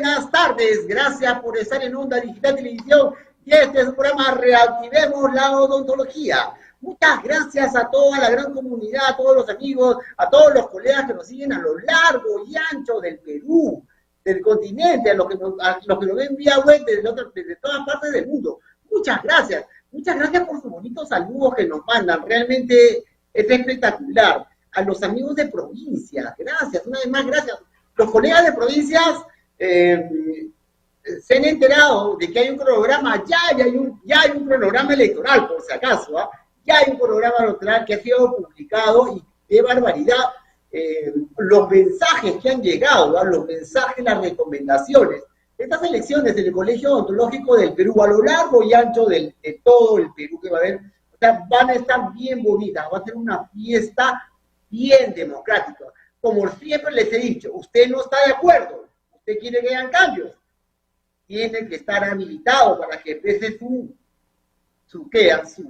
buenas tardes. Gracias por estar en Onda Digital Televisión y este es el programa Reactivemos la Odontología. Muchas gracias a toda la gran comunidad, a todos los amigos, a todos los colegas que nos siguen a lo largo y ancho del Perú, del continente, a los que nos ven vía web desde todas partes del mundo. Muchas gracias por sus bonitos saludos que nos mandan, realmente es espectacular. A los amigos de provincia, gracias, una vez más gracias. Los colegas de provincias se han enterado de que hay un cronograma, ya hay un cronograma electoral, por si acaso, ¿eh? Ya hay un programa electoral que ha sido publicado y qué barbaridad, los mensajes que han llegado, ¿no? Los mensajes, las recomendaciones. Estas elecciones del Colegio Odontológico del Perú, a lo largo y ancho de todo el Perú que va a haber, o sea, van a estar bien bonitas, va a ser una fiesta bien democrática. Como siempre les he dicho, usted no está de acuerdo, usted quiere que hagan cambios, tiene que estar habilitado para que exprese su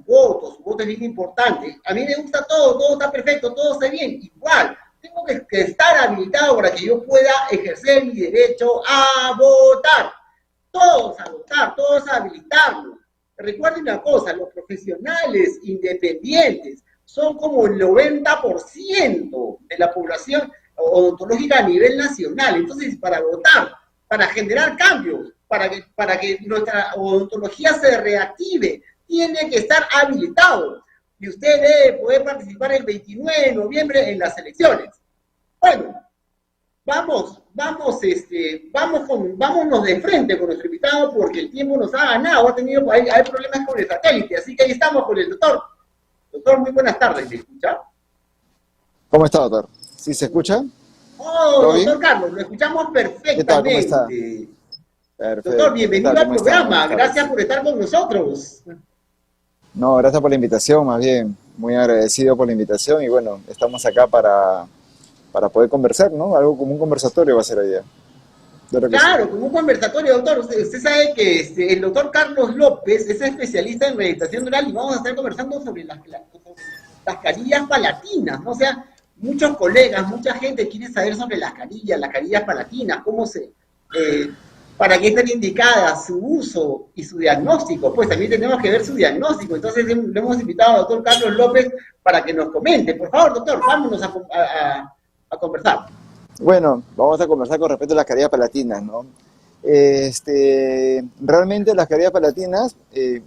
voto es bien importante. A mí me gusta todo está perfecto, todo está bien, igual, tengo que estar habilitado para que yo pueda ejercer mi derecho a votar. Todos a votar, todos a habilitarlo. Recuerden una cosa, los profesionales independientes son como el 90% de la población odontológica a nivel nacional. Entonces, para votar, para generar cambios, para que nuestra odontología se reactive, tiene que estar habilitado y usted debe poder participar el 29 de noviembre en las elecciones. Bueno, vámonos de frente con nuestro invitado porque el tiempo nos ha ganado, hay problemas con el satélite, así que ahí estamos con el doctor. Doctor, muy buenas tardes, ¿me escucha? ¿Cómo está, doctor? ¿Sí se escucha? Oh, doctor Carlos, lo escuchamos perfectamente. ¿Qué tal? ¿Cómo está? Perfecto. Doctor, bienvenido al programa, gracias por estar con nosotros. No, gracias por la invitación, más bien, muy agradecido por la invitación y bueno, estamos acá para poder conversar, ¿no? Algo como un conversatorio va a ser hoy día. Claro, como un conversatorio, doctor. Usted sabe que el doctor Carlos López es especialista en rehabilitación oral y vamos a estar conversando sobre las carillas palatinas, ¿no? O sea, muchos colegas, mucha gente quiere saber sobre las carillas palatinas, para qué están indicadas, su uso y su diagnóstico. Pues también tenemos que ver su diagnóstico. Entonces le hemos invitado al doctor Carlos López para que nos comente. Por favor, doctor, vámonos a conversar. Bueno, vamos a conversar con respecto a las carillas palatinas, ¿no? Realmente las carillas palatinas,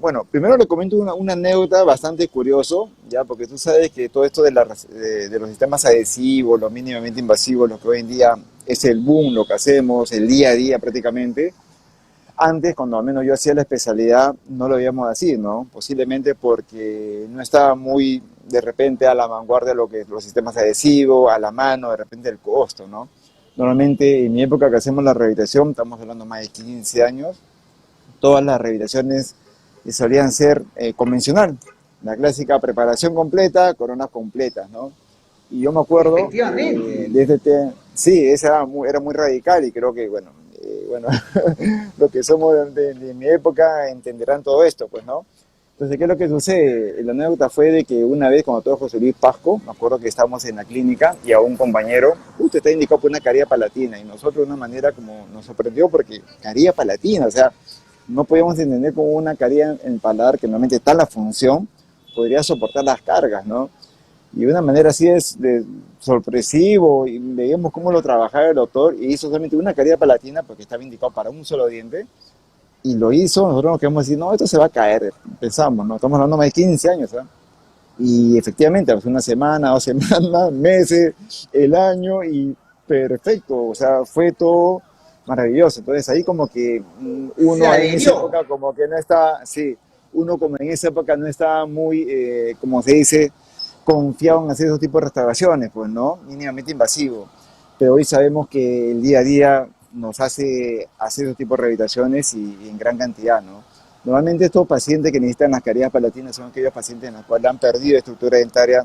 bueno, primero le comento una anécdota bastante curioso, ya, porque tú sabes que todo esto de los sistemas adhesivos, los mínimamente invasivos, lo que hoy en día es el boom, lo que hacemos, el día a día prácticamente. Antes, cuando al menos yo hacía la especialidad, no lo veíamos así, ¿no? Posiblemente porque no estaba muy, de repente, a la vanguardia de lo que los sistemas adhesivos, a la mano, de repente el costo, ¿no? Normalmente, en mi época que hacemos la rehabilitación, estamos hablando más de 15 años, todas las rehabilitaciones solían ser convencional, la clásica preparación completa, coronas completas, ¿no? Y yo me acuerdo, sí, esa era muy radical y creo que, bueno, los que somos de mi época entenderán todo esto, pues, ¿no? Entonces, ¿qué es lo que sucede? La anécdota fue de que una vez, cuando todo José Luis Pasco, me acuerdo que estábamos en la clínica y a un compañero, usted está indicado por una carilla palatina y nosotros de una manera como nos sorprendió porque carilla palatina, o sea, no podíamos entender cómo una carilla en el paladar que normalmente está en la función podría soportar las cargas, ¿no? Y de una manera así de sorpresivo, y veíamos cómo lo trabajaba el doctor, y hizo solamente una carilla palatina porque estaba indicado para un solo diente, y lo hizo, nosotros nos quedamos así, no, esto se va a caer, pensamos, ¿no? Estamos hablando más de 15 años, ¿eh? Y efectivamente, pues una semana, 2 semanas, meses, el año, y perfecto, o sea, fue todo maravilloso. Entonces ahí como que uno en esa época como que no está, sí, uno como en esa época no estaba muy, como se dice, confiado en hacer esos tipos de restauraciones, pues, ¿no? Mínimamente invasivo. Pero hoy sabemos que el día a día nos hace hacer esos tipos de rehabilitaciones y en gran cantidad, ¿no? Normalmente estos pacientes que necesitan las carillas palatinas son aquellos pacientes en los cuales han perdido estructura dentaria,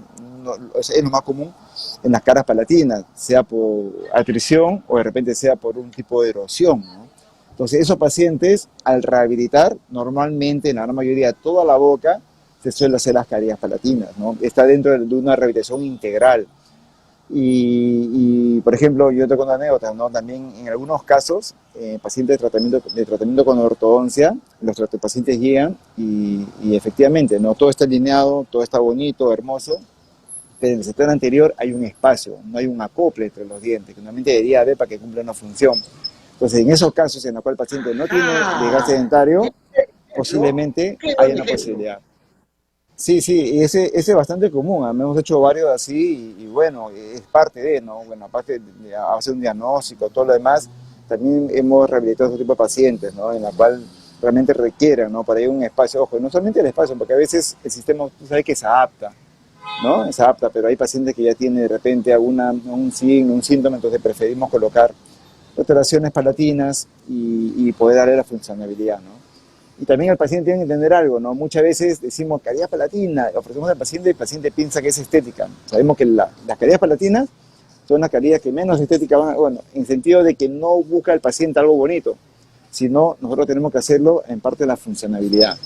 es lo más común en las caras palatinas, sea por atrición o de repente sea por un tipo de erosión, ¿no? Entonces esos pacientes al rehabilitar normalmente en la gran mayoría toda la boca se suele hacer las carillas palatinas, ¿no? Está dentro de una rehabilitación integral. Por ejemplo, yo te cuento anécdotas, ¿no? También en algunos casos, pacientes de tratamiento con ortodoncia, pacientes llegan y efectivamente, ¿no? Todo está alineado, todo está bonito, hermoso, pero en el sector anterior hay un espacio, no hay un acople entre los dientes, que normalmente debería haber para que cumpla una función. Entonces, en esos casos en los cuales el paciente no tiene desgaste Ah, dentario, ¿no? posiblemente Qué haya buen una ejemplo. posibilidad. Sí, sí, y ese es bastante común. Hemos hecho varios así y bueno, es parte de, ¿no? Bueno, aparte de hacer un diagnóstico, todo lo demás, también hemos rehabilitado este tipo de pacientes, ¿no? En la cual realmente requieren, ¿no? Para ir a un espacio, ojo, no solamente el espacio, porque a veces el sistema, tú sabes que se adapta, ¿no? Se adapta, pero hay pacientes que ya tienen de repente un signo, un síntoma, entonces preferimos colocar alteraciones palatinas y poder darle la funcionalidad, ¿no? Y también el paciente tiene que entender algo, ¿no? Muchas veces decimos caries palatina, ofrecemos al paciente y el paciente piensa que es estética. Sabemos que las caries palatinas son las caries que menos estética van, bueno, en sentido de que no busca el paciente algo bonito, sino nosotros tenemos que hacerlo en parte de la funcionabilidad.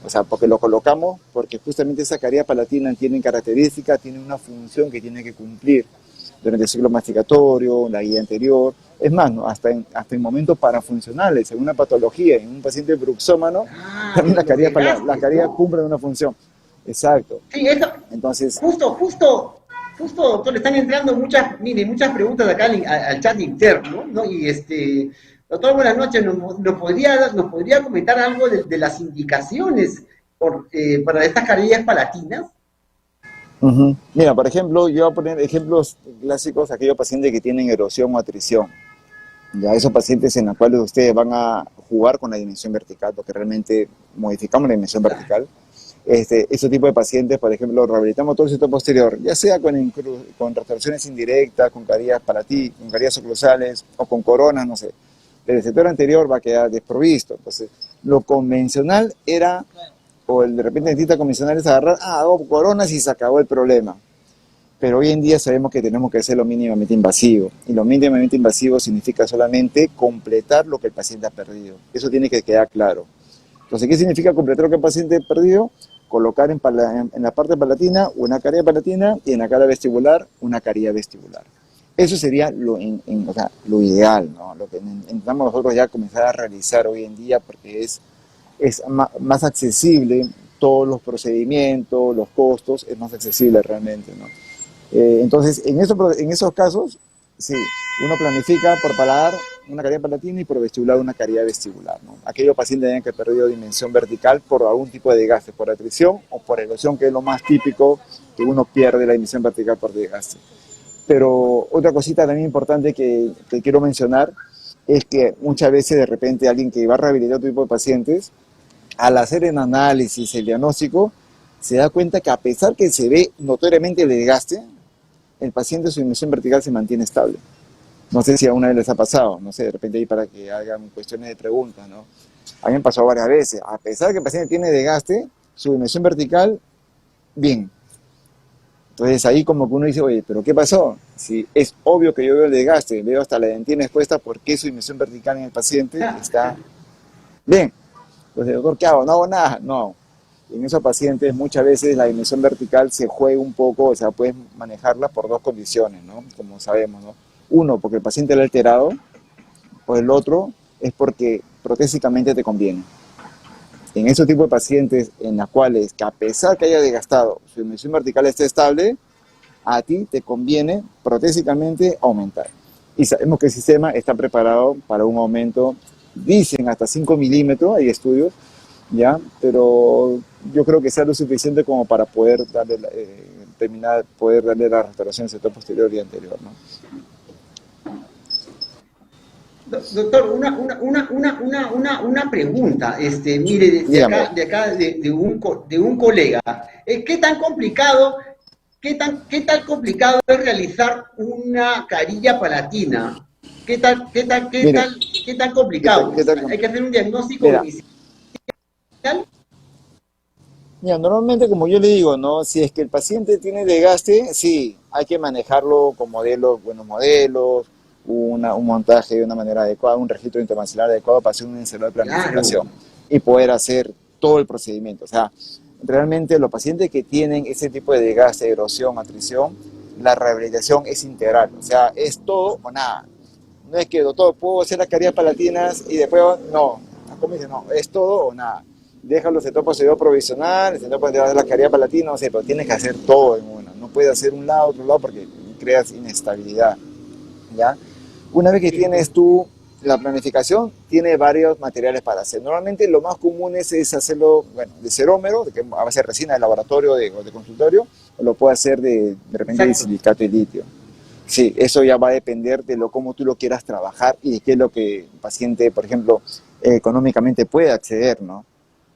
O sea, porque lo colocamos, porque justamente esa caries palatina tiene características, tiene una función que tiene que cumplir durante el ciclo masticatorio, la guía anterior, es más, ¿no? hasta en momentos parafuncionales, según una patología, en un paciente bruxómano, también Claro, los las desgastes, caries ¿no? cumplen una función. Exacto. Sí, eso, Entonces, justo, doctor, le están entrando muchas, mire, muchas preguntas acá al chat interno, ¿no? Y doctor, buenas noches, nos podría comentar algo de las indicaciones para estas carillas palatinas? mira, por ejemplo, yo voy a poner ejemplos clásicos, aquellos pacientes que tienen erosión o atrición. Ya esos pacientes en los cuales ustedes van a jugar con la dimensión vertical, porque realmente modificamos la dimensión Claro. vertical. Ese tipo de pacientes, por ejemplo, rehabilitamos todo el sector posterior, ya sea con retracciones indirectas, con caries con caries oclusales o con coronas, no sé. Pero el sector anterior va a quedar desprovisto. Entonces, lo convencional era, o de repente el dentista convencional es agarrar, hago coronas y se acabó el problema. Pero hoy en día sabemos que tenemos que hacerlo mínimamente invasivo. Y lo mínimamente invasivo significa solamente completar lo que el paciente ha perdido. Eso tiene que quedar claro. Entonces, ¿qué significa completar lo que el paciente ha perdido? Colocar en la parte palatina una carie palatina y en la cara vestibular una carie vestibular. Eso sería o sea, lo ideal, ¿no? Lo que intentamos nosotros ya comenzar a realizar hoy en día porque es más accesible todos los procedimientos, los costos, es más accesible realmente, ¿no? Entonces, en esos casos, sí, uno planifica por paladar una caries palatina y por vestibular una caries vestibular, ¿no? Aquellos pacientes que han perdido dimensión vertical por algún tipo de desgaste, por atrición o por erosión, que es lo más típico, que uno pierde la dimensión vertical por desgaste. Pero otra cosita también importante que quiero mencionar es que muchas veces de repente alguien que va a rehabilitar otro tipo de pacientes, al hacer el análisis, el diagnóstico, se da cuenta que a pesar que se ve notoriamente el desgaste, el paciente su dimensión vertical se mantiene estable. No sé si a una vez les ha pasado, no sé, de repente ahí para que hagan cuestiones de preguntas, ¿no? A mí me pasó varias veces, a pesar que el paciente tiene desgaste, su dimensión vertical, bien. Entonces ahí como que uno dice, oye, ¿pero qué pasó? Si es obvio que yo veo el desgaste, veo hasta la dentina expuesta, ¿por qué su dimensión vertical en el paciente está bien? Entonces, doctor, ¿qué hago? No hago nada. No. En esos pacientes muchas veces la dimensión vertical se juega un poco, o sea, puedes manejarla por dos condiciones, ¿no? Como sabemos, ¿no? Uno, porque el paciente lo ha alterado, o el otro es porque protésicamente te conviene. En ese tipo de pacientes en las cuales, que a pesar que haya desgastado, su dimensión vertical esté estable, a ti te conviene protésicamente aumentar. Y sabemos que el sistema está preparado para un aumento, dicen hasta 5 milímetros, hay estudios, ¿ya? Pero yo creo que sea lo suficiente como para poder darle, poder darle la restauración del sector posterior y anterior, ¿no? Doctor, una pregunta, mire, Dígame. de un colega, ¿qué tan complicado, qué tan complicado es realizar una carilla palatina? Mire, Qué tan complicado? ¿qué tal? Hay que hacer un diagnóstico Mira, inicial. mira, normalmente como yo le digo, ¿no? Si es que el paciente tiene desgaste, sí, hay que manejarlo con modelos, buenos modelos, un montaje de una manera adecuada, un registro intermaxilar adecuado para hacer un ensayo de Claro, planificación y poder hacer todo el procedimiento. O sea, realmente los pacientes que tienen ese tipo de desgaste, erosión, atrición, la rehabilitación es integral, o sea, es todo o nada. No es que, doctor, puedo hacer las carillas palatinas y después, no, como dice, no, es todo o nada. Deja los sector posterior provisional, el sector posterior de las carillas palatinas, no sé, pero tienes que hacer todo en una. No puedes hacer un lado, otro lado, porque creas inestabilidad, ¿ya? Una vez que tienes tú la planificación, tiene varios materiales para hacer. Normalmente lo más común es hacerlo, bueno, de cerómero, de que a base de resina de laboratorio o de consultorio, o lo puede hacer de repente de silicato y litio. Sí, eso ya va a depender de cómo tú lo quieras trabajar y de qué es lo que el paciente, por ejemplo, económicamente puede acceder, ¿no?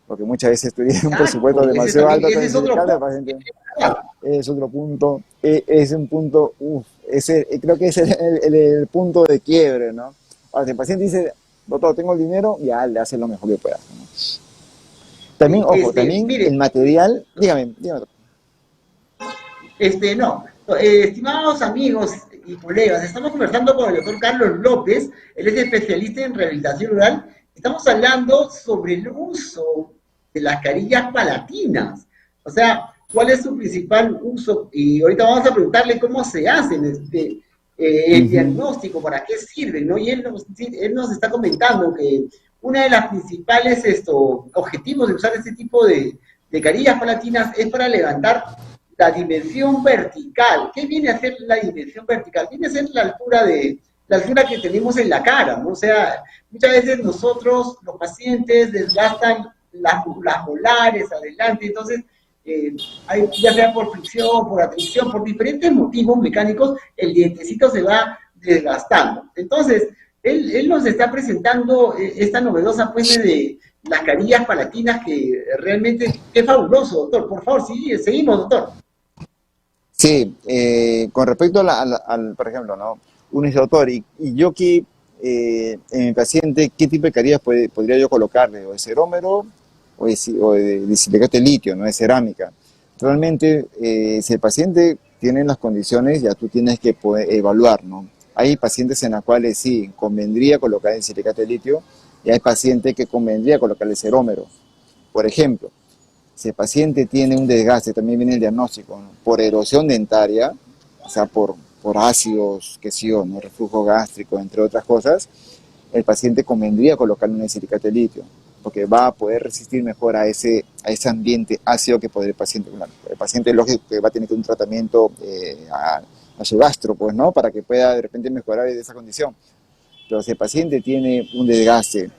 Porque muchas veces tú tienes un presupuesto demasiado alto con el silicato, el paciente es otro punto, es un punto, creo que es el punto de quiebre, ¿no? Ahora, si el paciente dice, doctor, tengo el dinero, ya le hace lo mejor que pueda, ¿no? También, ojo, también mire, el material, dígame, doctor. No, estimados amigos y colegas, estamos conversando con el doctor Carlos López, él es especialista en rehabilitación rural. Estamos hablando sobre el uso de las carillas palatinas, o sea, cuál es su principal uso, y ahorita vamos a preguntarle cómo se hacen, el diagnóstico, para qué sirven, ¿no? Y él nos está comentando que una de las principales objetivos de usar este tipo de carillas palatinas es para levantar la dimensión vertical. ¿Qué viene a ser la dimensión vertical? Viene a ser la altura que tenemos en la cara, ¿no? O sea, muchas veces nosotros, los pacientes, desgastan las molares adelante, entonces, ya sea por fricción, por atracción, por diferentes motivos mecánicos, el dientecito se va desgastando. Entonces, él nos está presentando esta novedosa pues de las carillas palatinas, que realmente es fabuloso, doctor. Por favor, sí, seguimos, doctor. Sí, con respecto por ejemplo, ¿no? Uno dice, doctor, y yo aquí, en mi paciente, ¿qué tipo de carillas podría yo colocarle? ¿O de cerómero o de silicato de litio, ¿no? De cerámica? Realmente, si el paciente tiene las condiciones, ya tú tienes que poder evaluar, ¿no? Hay pacientes en las cuales sí, convendría colocar el silicato de litio, y hay pacientes que convendría colocarle cerómero. Por ejemplo, si el paciente tiene un desgaste, también viene el diagnóstico, ¿no? Por erosión dentaria, o sea, por ácidos, qué sé yo, ¿no? Reflujo gástrico, entre otras cosas, el paciente convendría colocarle un silicato de litio, porque va a poder resistir mejor a ese ambiente ácido que puede el paciente. Bueno, el paciente, lógico, que va a tener que un tratamiento a su gastro, pues, ¿no? Para que pueda de repente mejorar esa condición. Pero si el paciente tiene un desgaste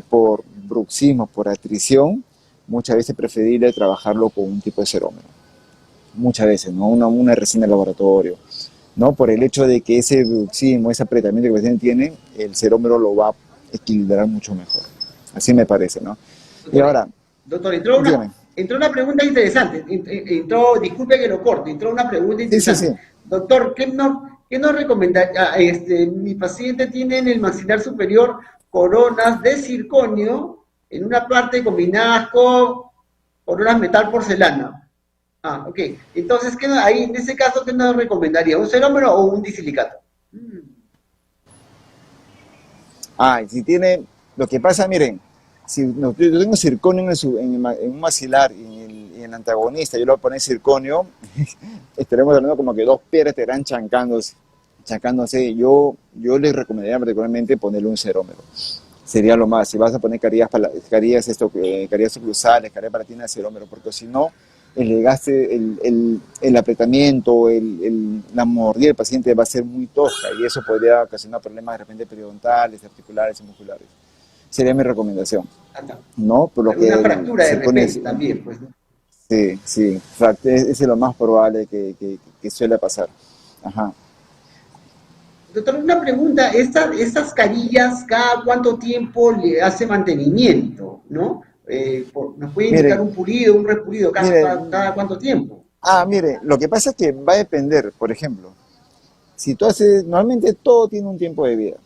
por bruxismo, por atrición, muchas veces es preferible trabajarlo con un tipo de cerómero. Muchas veces, ¿no? Una resina de laboratorio, ¿no? Por el hecho de que ese bruxismo, ese apretamiento que el paciente tiene, el cerómero lo va a equilibrar mucho mejor. Así me parece, ¿no? Doctor, y ahora, doctor, entró una pregunta interesante. Disculpe que lo corte, entró una pregunta interesante. Sí. Doctor, ¿qué nos recomienda? Mi paciente tiene en el maxilar superior coronas de circonio en una parte combinadas con coronas metal porcelana. Ok. Entonces, ahí en ese caso, ¿qué nos recomendaría? ¿Un cerómero o un disilicato? Si tiene, lo que pasa, miren, si yo tengo circonio en un maxilar y en el antagonista yo le voy a poner circonio, estaremos hablando como que dos piedras estarán chancándose. Yo les recomendaría particularmente ponerle un cerómero. Sería lo más. Si vas a poner carillas oclusales, carillas palatinas de cerómero, porque si no, el desgaste, el apretamiento, la mordida del paciente va a ser muy tosca y eso podría ocasionar problemas de repente periodontales, articulares y musculares. Sería mi recomendación. ¿No? Por lo una fractura de repente también, pues, ¿no? Sí, ese es lo más probable que suele pasar. Ajá. Doctor, una pregunta, estas carillas, ¿cada cuánto tiempo le hace mantenimiento, no? ¿Nos puede indicar un pulido, un repulido, cada cuánto tiempo? Mire, lo que pasa es que va a depender, por ejemplo, si tú normalmente todo tiene un tiempo de vida.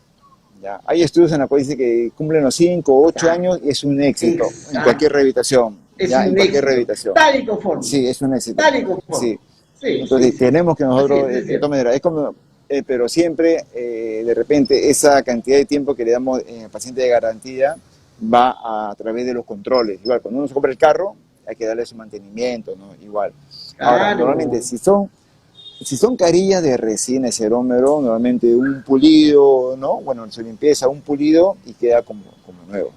¿Ya? Hay estudios en los cuales dice que cumplen los 5 o 8 años y es un éxito en cualquier rehabilitación. En cualquier rehabilitación. Tal y conforme. Sí, es un éxito. Tal y conforme. Sí. Entonces tenemos que nosotros, de todas maneras, es como, pero siempre, de repente, esa cantidad de tiempo que le damos al paciente de garantía va a través de los controles. Igual, cuando uno se compra el carro, hay que darle su mantenimiento, ¿no? Igual. Ahora, normalmente, si son si son carillas de resina, cerómero, normalmente un pulido, ¿no? Bueno, su limpieza, un pulido y queda como nuevo.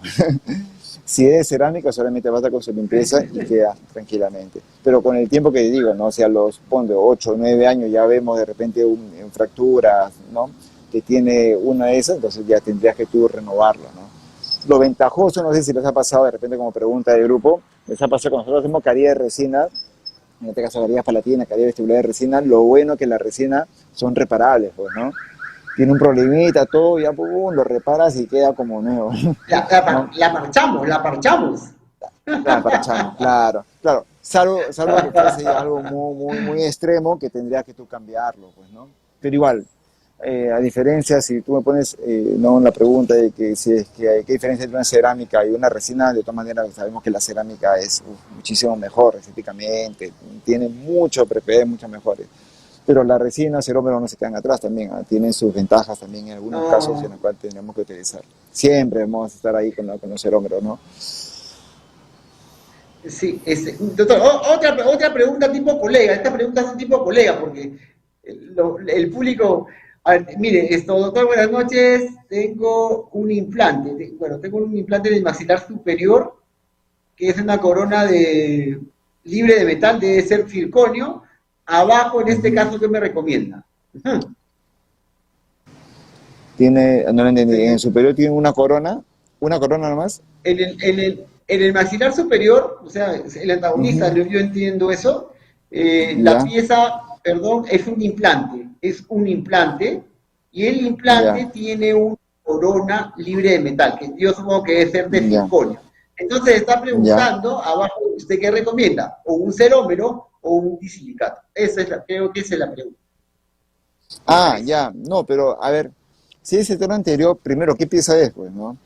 Si es de cerámica, solamente basta con su limpieza y queda tranquilamente. Pero con el tiempo que digo, ¿no? O sea, los, ponte, 8 o 9 años ya vemos de repente en fracturas, ¿no? Que tiene una de esas, entonces ya tendrías que tú renovarlo, ¿no? Lo ventajoso, no sé si les ha pasado de repente como pregunta de grupo, les ha pasado cuando nosotros hacemos carillas de resina, en este caso carillas palatinas, carillas vestibulares de resina, lo bueno que la resina son reparables, pues, ¿no? Tiene un problemita, todo, ya pum, lo reparas y queda como nuevo, ¿no? La marchamos, la parchamos. La parchamos, claro, claro. Salvo que fuese ya algo muy extremo que tendría que tú cambiarlo, pues, ¿no? Pero igual, a diferencia, si tú me pones no la pregunta de que si es que hay qué diferencia entre una cerámica y una resina, de todas maneras sabemos que la cerámica es muchísimo mejor estéticamente, tiene mucho propiedades mucho mejores. Pero la resina, cerómero no se quedan atrás también, ¿ah? Tienen sus ventajas también en algunos casos en No, los cuales tenemos que utilizar. Siempre vamos a estar ahí con los cerómeros, ¿no? sí, doctor, otra pregunta tipo colega. Esta pregunta es un tipo colega, porque el público. A ver, mire, doctor, buenas noches. Tengo un implante. Bueno, tengo un implante en el maxilar superior, que es una corona libre de metal, debe ser circonio. Abajo, en este Ujú. caso, ¿qué me recomienda? Ujú. Tiene, no lo entendí, en el Tengo- superior tiene una corona nomás. en el maxilar superior, o sea, el antagonista, Ujú. yo entiendo eso, la Ya, pieza, perdón, es un implante, y el implante ya, tiene una corona libre de metal, que yo supongo que debe ser de ya, circonio. Entonces está ya. preguntando abajo, ¿usted qué recomienda? ¿O un cerómero o un disilicato? Creo que esa es la pregunta, me Ah, parece. ya, no, pero a ver, si es el tono anterior, primero, ¿qué pieza es, pues, no?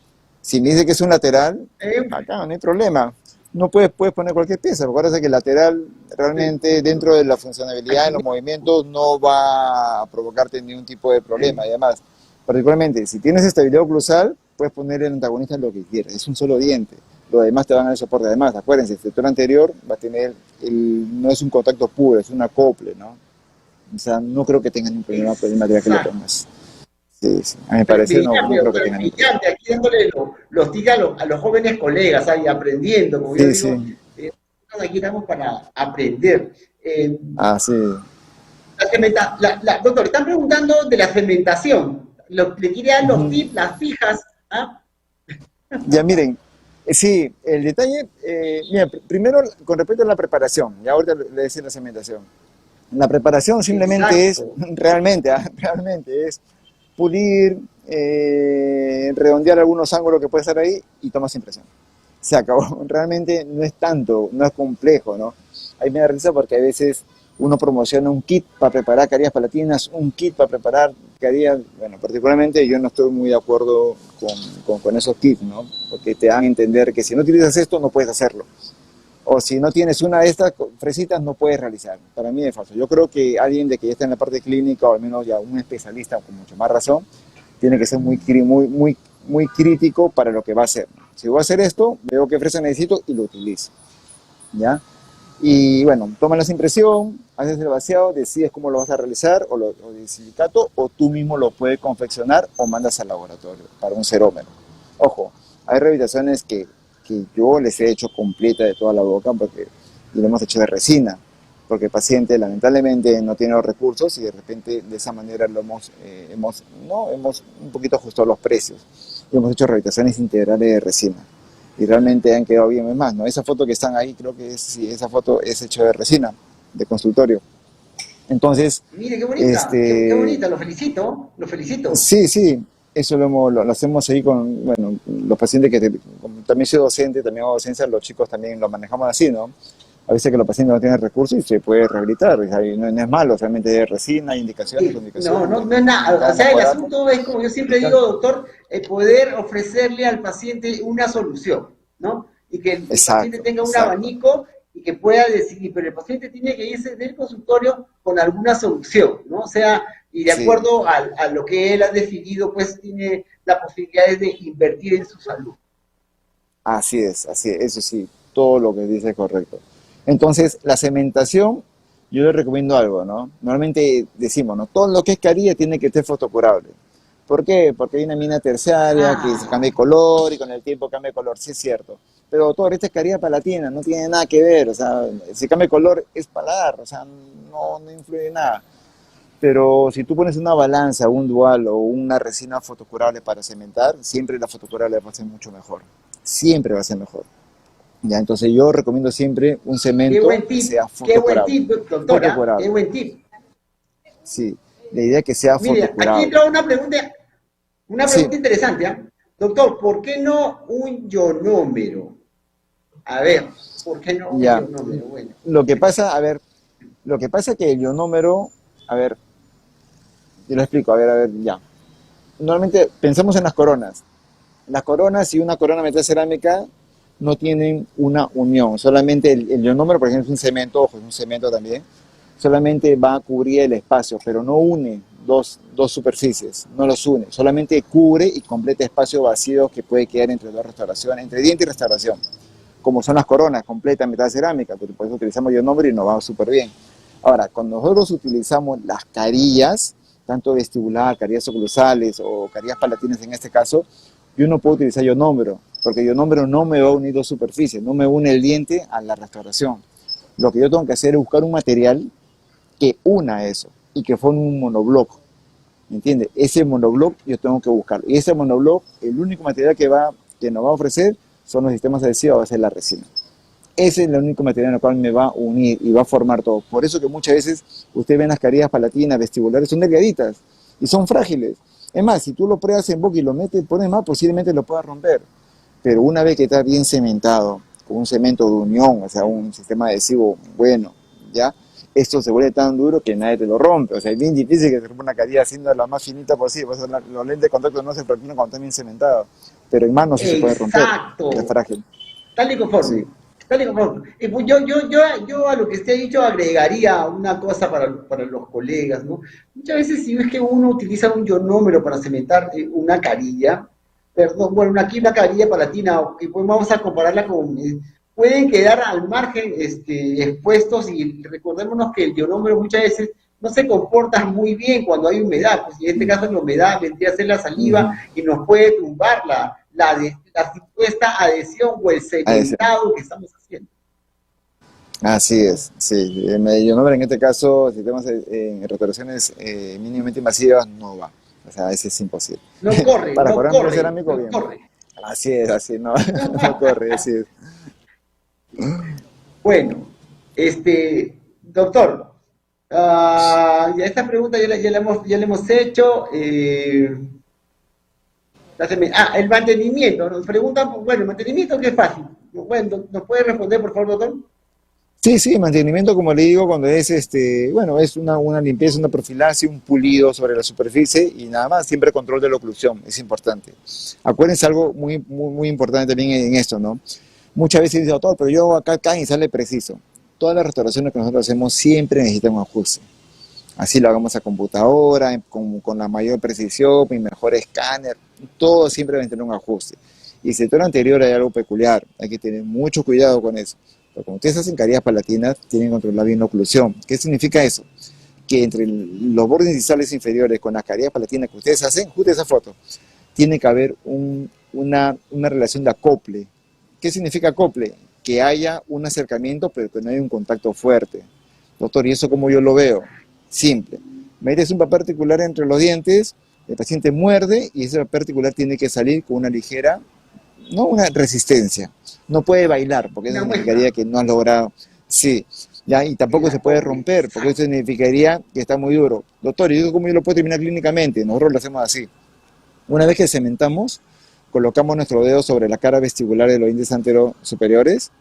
Si me dice que es un lateral, Eh, acá no hay problema. No puedes poner cualquier pieza, porque acuérdate que el lateral sí, realmente dentro de la funcionalidad en aquí, los movimientos no va a provocarte ningún tipo de problema. eh, Y además, particularmente, si tienes estabilidad oclusal, puedes poner el antagonista lo que quieras, es un solo diente. Lo demás te van a dar soporte. Además, acuérdense, el sector anterior va a tener, no es un contacto puro, es un acople, ¿no? O sea, no creo que tengan ningún problema por el material que le exacto. pongas. Sí, sí. A mi parecer no Brillante, creo que doctor, tengan ningún problema. brillante, aquí dándole los tics a los jóvenes colegas, ahí aprendiendo, como yo Sí, digo, sí. aquí estamos para aprender. Ah, sí. Doctor, están preguntando de la fermentación. Le quiere dar los Ujú. tips, las fijas. ¿Ah? Ya miren, sí, el detalle, mira, primero con respecto a la preparación, ya ahorita le decía la segmentación. La preparación simplemente es, Exacto. realmente, realmente es pulir, redondear algunos ángulos que puede estar ahí y tomas impresión. Se acabó. Realmente no es tanto, no es complejo, ¿no? Ahí me da risa porque a veces uno promociona un kit para preparar carillas palatinas, un kit para preparar carillas, bueno, particularmente yo no estoy muy de acuerdo con esos kits, ¿no? Porque te dan a entender que si no utilizas esto no puedes hacerlo. O si no tienes una de estas fresitas no puedes realizar. Para mí es falso. Yo creo que alguien de que ya está en la parte clínica o al menos ya un especialista con mucho más razón, tiene que ser muy crítico para lo que va a hacer. Si voy a hacer esto, veo qué fresa necesito y lo utilizo. ¿Ya? Y bueno, tomas la impresión, haces el vaciado, decides cómo lo vas a realizar, o de silicato, o tú mismo lo puedes confeccionar o mandas al laboratorio para un cerómero. Ojo, hay rehabilitaciones que yo les he hecho completa de toda la boca y lo hemos hecho de resina, porque el paciente lamentablemente no tiene los recursos y de repente de esa manera hemos un poquito ajustado los precios y hemos hecho rehabilitaciones integrales de resina y realmente han quedado bien. Es más, ¿no? Esa foto que están ahí, creo que sí, esa foto es hecha de resina, de consultorio. Entonces, Mire, qué bonita, qué este, bonita, lo felicito, lo felicito. sí, sí, eso lo hacemos ahí con, bueno, los pacientes como también soy docente, también hago docencia, los chicos también lo manejamos así, ¿no? A veces que los pacientes no tienen recursos y se puede rehabilitar, o sea, no es malo, realmente es resina, indicaciones, con Sí, no, indicaciones, no, no es nada. O nada sea, el por algo, asunto es, como yo siempre claro. digo, doctor, el poder ofrecerle al paciente una solución, ¿no? Y que el paciente Exacto, tenga un exacto. abanico y que pueda decidir, pero el paciente tiene que irse del consultorio con alguna solución, ¿no? O sea, y de Sí, acuerdo a lo que él ha definido, pues tiene la posibilidad de invertir en su salud. así es, eso sí, todo lo que dice es correcto. Entonces, la cementación, yo le recomiendo algo, ¿no? Normalmente decimos, ¿no? Todo lo que es carilla tiene que ser fotocurable. ¿Por qué? Porque hay una mina terciaria que se cambia de color y con el tiempo cambia de color, sí es cierto. Pero doctor, esta es carilla palatina, no tiene nada que ver, o sea, si cambia de color es paladar, o sea, no influye en nada. Pero si tú pones una balanza, un dual o una resina fotocurable para cementar, siempre la fotocurable va a ser mucho mejor. Siempre va a ser mejor. Ya, entonces yo recomiendo siempre un Qué cemento buen que tip, sea qué buen fotocurable. tip, doctora, qué Fotocurable, buen tip. sí. La idea es que sea Mire, aquí fotocurable. entra una Sí, pregunta interesante, ¿ah? Doctor, ¿por qué no un ionómero? A ver, ¿por qué no un ya. ionómero? Bueno, Lo que pasa, a ver, lo que pasa es que el ionómero, a ver, yo lo explico, a ver, ya. Normalmente pensamos en las coronas. Las coronas y una corona metal cerámica no tienen una unión. Solamente el ionómero, por ejemplo, es un cemento, ojo, es un cemento también. Solamente va a cubrir el espacio, pero no une dos superficies, no los une. Solamente cubre y completa espacio vacío que puede quedar entre dos restauraciones, entre diente y restauración. Como son las coronas, completa metal cerámica, por eso utilizamos ionómero y nos va súper bien. Ahora, cuando nosotros utilizamos las carillas, tanto vestibular, carillas oclusales o carillas palatinas en este caso, yo no puedo utilizar ionómero, porque ionómero no me va a unir dos superficies, no me une el diente a la restauración. Lo que yo tengo que hacer es buscar un material que una eso y que forme un monobloc, ¿me entiendes? Ese monobloc yo tengo que buscarlo. Y ese monobloc, el único material que nos va a ofrecer son los sistemas adhesivos, va a ser la resina. Ese es el único material en el cual me va a unir y va a formar todo. Por eso que muchas veces usted ve las carillas palatinas, vestibulares, son delgaditas y son frágiles. Es más, si tú lo pruebas en boca y lo metes, pones más, posiblemente lo puedas romper. Pero una vez que está bien cementado, con un cemento de unión, o sea, un sistema adhesivo bueno, ¿ya? Esto se vuelve tan duro que nadie te lo rompe. O sea, es bien difícil que se rompa una carilla haciendo la más finita posible. Por eso los lentes de contacto no se fracturan cuando están bien cementados. Pero en mano sí se puede romper, porque es exacto, frágil. tal y Sí. conforme. Tal y conforme. Y pues yo a lo que usted ha dicho agregaría una cosa para los colegas, ¿no? Muchas veces si ves que uno utiliza un ionómero para cementar una carilla, perdón, bueno, aquí una carilla palatina, y pues vamos a compararla con, pueden quedar al margen expuestos y recordémonos que el ionómero muchas veces no se comporta muy bien cuando hay humedad, pues en este Mm, caso la humedad vendría a ser la saliva mm. y nos puede tumbar la supuesta adhesión o el Ahí sí. cementado que estamos haciendo. Así es, sí. Yo no, pero en este caso, sistemas en restauraciones mínimamente invasivas no va. O sea, ese es imposible. No corre, Para no cobrar metal corre, cerámico, no bien. corre. Así, no, no corre, así es. Bueno, doctor, ya esta pregunta ya la hemos hecho. El mantenimiento. Nos preguntan, bueno, el mantenimiento que es fácil. Bueno, ¿nos puede responder, por favor, doctor? Sí, mantenimiento, como le digo, cuando es bueno, es una limpieza, una profilaxis, un pulido sobre la superficie y nada más, siempre control de la oclusión, es importante. Acuérdense algo muy importante también en esto, ¿no? Muchas veces dice, doctor, pero yo acá y sale preciso. Todas las restauraciones que nosotros hacemos siempre necesitan un ajuste. Así lo hagamos a computadora, con la mayor precisión, mi mejor escáner, todo siempre va a tener un ajuste. Y el sector anterior hay algo peculiar, hay que tener mucho cuidado con eso. Porque como ustedes hacen carillas palatinas, tienen que controlar bien la oclusión. ¿Qué significa eso? Que entre los bordes incisales inferiores con las carillas palatinas que ustedes hacen, justo esa foto, tiene que haber una relación de acople. ¿Qué significa acople? Que haya un acercamiento, pero que no haya un contacto fuerte. Doctor, ¿y eso cómo yo lo veo? Simple. Metes un papel articular entre los dientes, el paciente muerde y ese papel articular tiene que salir con una ligera, no una resistencia. No puede bailar, porque eso Una significaría muestra que no has logrado. Sí, ya, y del tampoco se puede acople. romper, porque eso significaría que está muy duro. Doctor, ¿y eso cómo yo lo puedo terminar clínicamente? Nosotros lo hacemos así. Una vez que cementamos, colocamos nuestro dedo sobre la cara vestibular de los dientes anteros superiores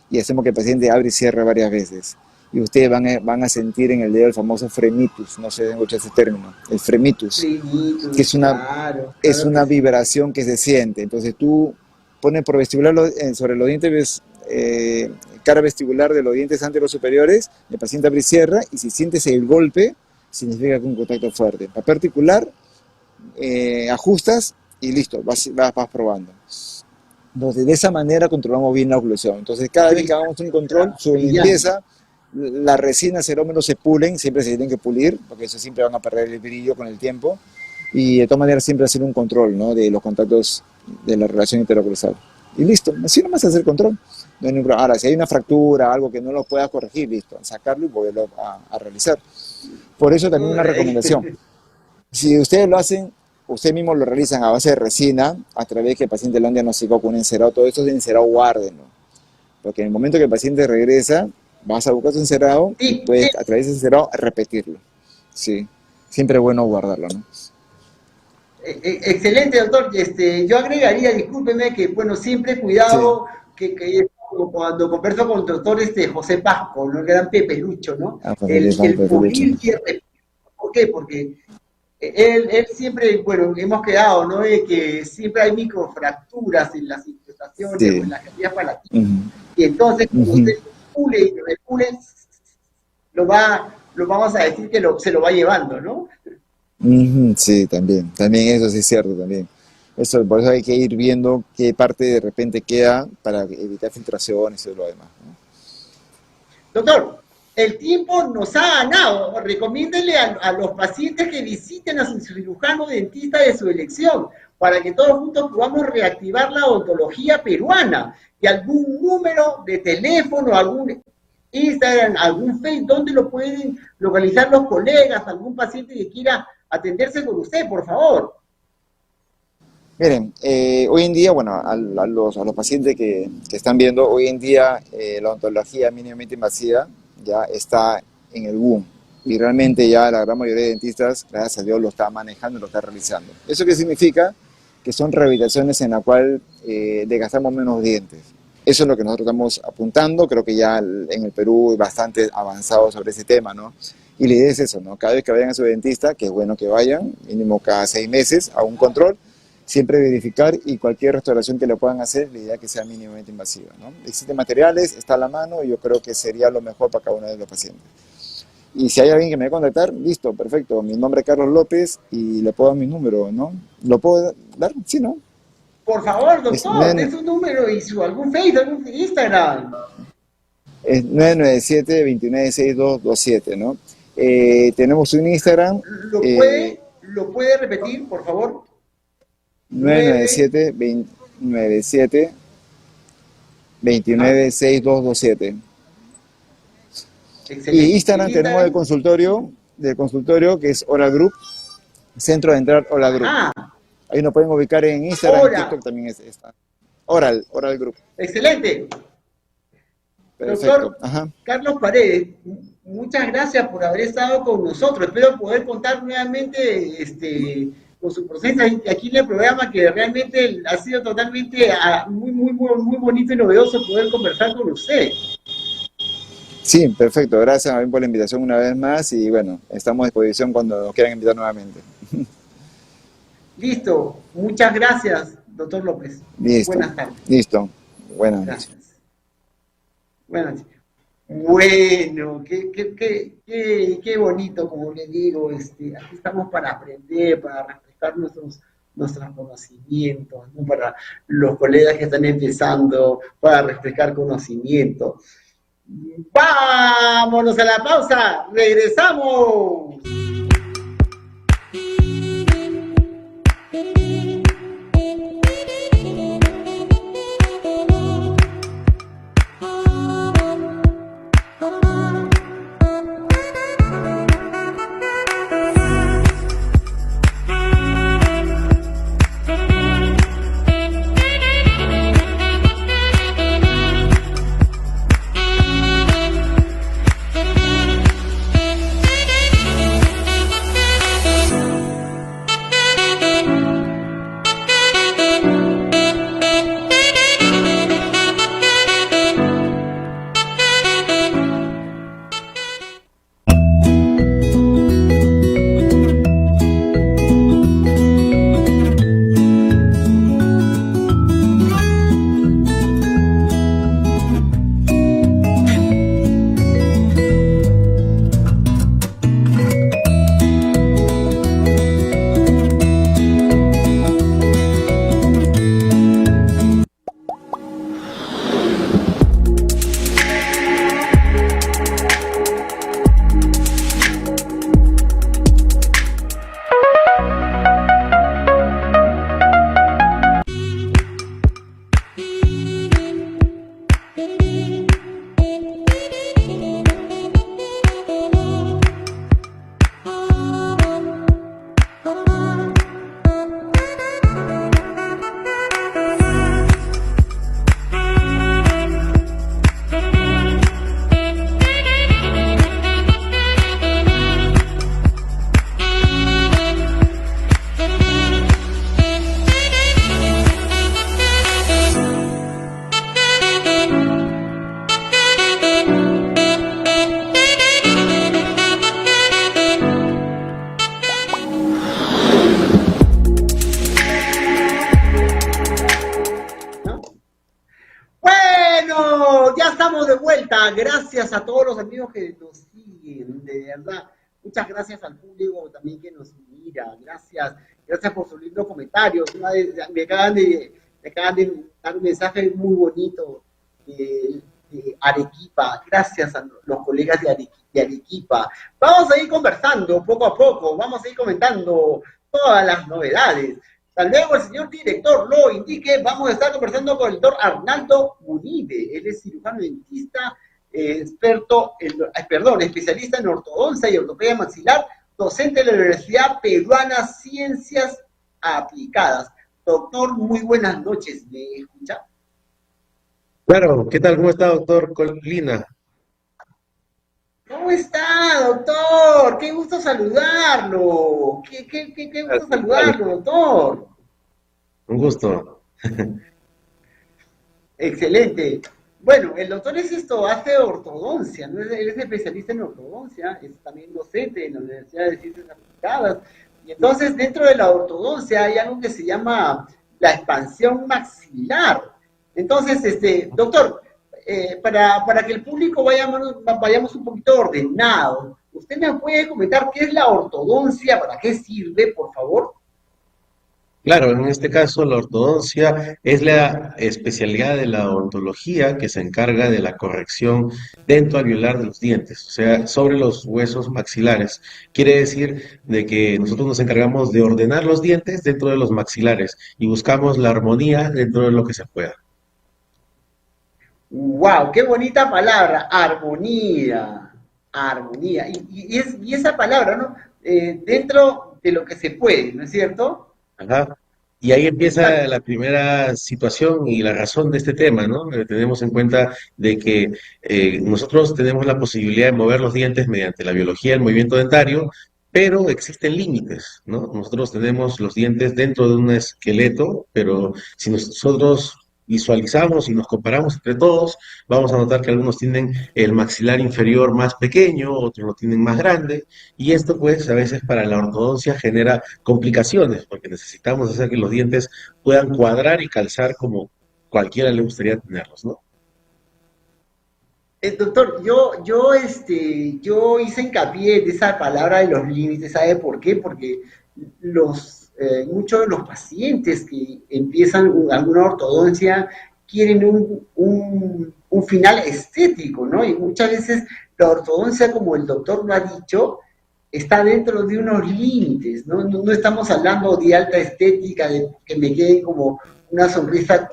y hacemos que el paciente abre y cierre varias veces. Y ustedes van a sentir en el dedo el famoso fremitus, no sé si escuchado ese término, el fremitus, que Primitus, es una, claro, es claro que una sí. vibración que se siente. Entonces tú pones por vestibular sobre los dientes, cara vestibular de los dientes anteros superiores, el paciente abre y cierra y si sientes el golpe, significa que un contacto fuerte. Papel articular, ajustas y listo, vas probando. Entonces, de esa manera controlamos bien la oclusión. Entonces, cada vez que hagamos un control, su Brillante. limpieza, las resinas cerómeros se pulen, siempre se tienen que pulir, porque eso siempre van a perder el brillo con el tiempo, y de todas maneras siempre hacer un control, ¿no?, de los contactos de la relación interoclusal. Y listo, así nomás hacer control. No hay ningún problema. Ahora, si hay una fractura, algo que no lo puedas corregir, listo, sacarlo y volverlo a realizar. Por eso también una recomendación. Si ustedes lo hacen, ustedes mismos lo realizan a base de resina, a través de que el paciente lo han diagnosticado con un encerado, todo esto es encerado, guárdenlo. Porque en el momento que el paciente regresa, vas a buscar su encerado y puedes a través de ese encerado repetirlo. Sí, siempre es bueno guardarlo, ¿no? Excelente, doctor. Yo agregaría, discúlpeme, que bueno, siempre cuidado, sí, que cuando converso con el doctor José Pasco, ¿no?, el gran Pepe Lucho, ¿no? El pulir y el repetir. ¿Por qué? Porque él siempre, bueno, hemos quedado, ¿no?, de que siempre hay microfracturas en las incrustaciones, sí, o en las cavidades palatina. Y entonces, cuando usted pule y repule, lo vamos a decir que se lo va llevando, ¿no? Sí, también eso sí es cierto también. Por eso hay que ir viendo qué parte de repente queda para evitar filtraciones y todo lo demás, ¿no? Doctor, el tiempo nos ha ganado. Recomiéndele a los pacientes que visiten a su cirujano dentista de su elección, para que todos juntos podamos reactivar la odontología peruana. Y algún número de teléfono, algún Instagram, algún Facebook, ¿dónde lo pueden localizar los colegas? Algún paciente que quiera atenderse con usted, por favor. Miren, hoy en día, bueno, a los pacientes que están viendo, hoy en día la odontología mínimamente invasiva ya está en el boom. Y realmente ya la gran mayoría de dentistas, gracias a Dios, lo está manejando y lo está realizando. ¿Eso qué significa? Que son rehabilitaciones en la cual desgastamos menos dientes. Eso es lo que nosotros estamos apuntando. Creo que ya en el Perú hay bastante avanzado sobre ese tema, ¿no? Y la idea es eso, ¿no? Cada vez que vayan a su dentista, que es bueno que vayan, mínimo cada 6 meses, a un control, siempre verificar, y cualquier restauración que le puedan hacer, la idea es que sea mínimamente invasiva, ¿no? Existen materiales, está a la mano, y yo creo que sería lo mejor para cada uno de los pacientes. Y si hay alguien que me va a contactar, listo, perfecto. Mi nombre es Carlos López y le puedo dar mi número, ¿no? ¿Lo puedo dar? Sí, ¿no? Por favor, doctor, dé su número y algún Facebook, algún Instagram. Es 997-296227, ¿no? Tenemos un Instagram. ¿Lo puede repetir, por favor? 997-296227. Y Instagram tenemos el consultorio, que es Oral Group, Centro Dental Oral Group. Ahí nos pueden ubicar en Instagram, TikTok también está. Oral Group. Excelente. Perfecto. Doctor Carlos Paredes, muchas gracias por haber estado con nosotros. Espero poder contar nuevamente con su proceso aquí en el programa, que realmente ha sido totalmente muy bonito y novedoso poder conversar con usted. Sí, perfecto. Gracias por la invitación una vez más, y bueno, estamos a disposición cuando nos quieran invitar nuevamente. Listo. Muchas gracias, doctor López. Listo. Buenas tardes. Listo. Buenas noches. Buenas noches. Bueno, qué bonito, como les digo, aquí estamos para aprender, para refrescar nuestros conocimientos, ¿no? Para los colegas que están empezando, para refrescar conocimientos. Vámonos a la pausa, regresamos. vuelta. Gracias a todos los amigos que nos siguen, de verdad. Muchas gracias al público también que nos mira. Gracias por sus lindos comentarios. Me acaban de dar un mensaje muy bonito de Arequipa. Gracias a los colegas de Arequipa. Vamos a ir conversando poco a poco. Vamos a ir comentando todas las novedades. Tal vez el señor director lo indique, vamos a estar conversando con el doctor Arnaldo Munive. Él es cirujano dentista, especialista en ortodoncia y ortopedia maxilar, docente de la Universidad Peruana Ciencias Aplicadas. Doctor, muy buenas noches, ¿me escucha? Claro, ¿qué tal? ¿Cómo está, doctor Colina? ¿Cómo está, doctor? Qué gusto saludarlo. Qué gusto saludarlo, doctor. Un gusto. Excelente. Bueno, el doctor hace ortodoncia, ¿no? Él es especialista en ortodoncia, es también docente en la Universidad de Ciencias Aplicadas. Y entonces, dentro de la ortodoncia hay algo que se llama la expansión maxilar. Entonces, doctor, para que el público vayamos un poquito ordenados, ¿usted me puede comentar qué es la ortodoncia? ¿Para qué sirve, por favor? Claro, en este caso la ortodoncia es la especialidad de la odontología que se encarga de la corrección dentoalveolar de los dientes, o sea, sobre los huesos maxilares. Quiere decir de que nosotros nos encargamos de ordenar los dientes dentro de los maxilares y buscamos la armonía dentro de lo que se pueda. ¡Wow! ¡Qué bonita palabra! Armonía. Armonía. Y esa palabra, ¿no? Dentro de lo que se puede, ¿no es cierto? Ajá. Y ahí empieza la primera situación y la razón de este tema, ¿no? Tenemos en cuenta de que nosotros tenemos la posibilidad de mover los dientes mediante la biología del movimiento dentario, pero existen límites, ¿no? Nosotros tenemos los dientes dentro de un esqueleto, pero si nosotros visualizamos y nos comparamos entre todos, vamos a notar que algunos tienen el maxilar inferior más pequeño, otros lo tienen más grande, y esto pues a veces para la ortodoncia genera complicaciones, porque necesitamos hacer que los dientes puedan cuadrar y calzar como cualquiera le gustaría tenerlos, ¿no? Doctor, yo hice hincapié en esa palabra de los límites, ¿sabe por qué? Porque muchos de los pacientes que empiezan alguna ortodoncia quieren un final estético, ¿no? Y muchas veces la ortodoncia, como el doctor lo ha dicho, está dentro de unos límites, ¿no? No estamos hablando de alta estética, de que me quede como una sonrisa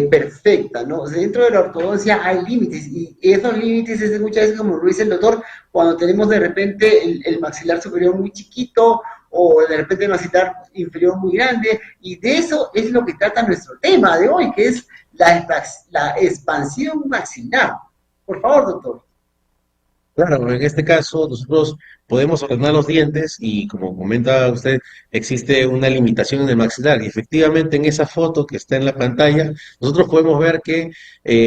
perfecta, ¿no? O sea, dentro de la ortodoncia hay límites, y esos límites es muchas veces, como lo dice el doctor, cuando tenemos de repente el maxilar superior muy chiquito, o de repente el maxilar inferior muy grande, y de eso es lo que trata nuestro tema de hoy, que es la expansión maxilar. Por favor, doctor. Claro, en este caso nosotros podemos ordenar los dientes y como comenta usted, existe una limitación en el maxilar y efectivamente en esa foto que está en la pantalla, nosotros podemos ver que